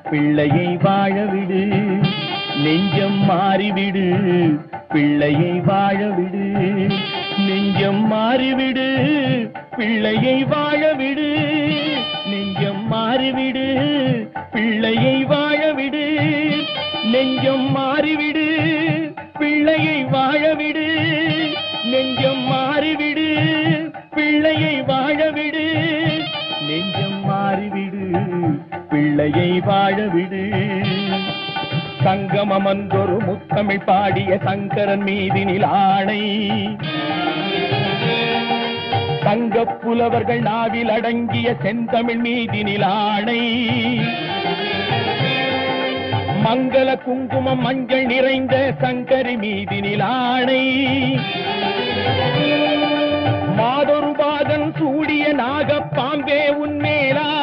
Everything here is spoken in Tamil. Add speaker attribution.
Speaker 1: பிள்ளையை வாழவிடு, நெஞ்சம் மாறிவிடு. பிள்ளையை வாழவிடு, நெஞ்சம் மாறிவிடு. பிள்ளையை வாழவிடு, நெஞ்சம் மாறிவிடு. பிள்ளையை வாழவிடு, நெஞ்சம் மாறிவிடு. பிள்ளையை வாழவிடு, நெஞ்சம் மாறிவிடு. பிள்ளையை வாழவிடு, நெஞ்சம் மாறிவிடு. பிள்ளையை வாழவிடு. சங்கமமன்றொரு முத்தமிழ் பாடிய சங்கரன் மீதினில் ஆணை, சங்கப் புலவர்கள் நாவில் அடங்கிய செந்தமிழ் மீதினில் ஆணை. மங்கள குங்குமம் மஞ்சள் நிறைந்த சங்கரி மீதினில் ஆணை. மாதொரு பாதன் சூடிய நாகப்பாம்பே உன்மேலா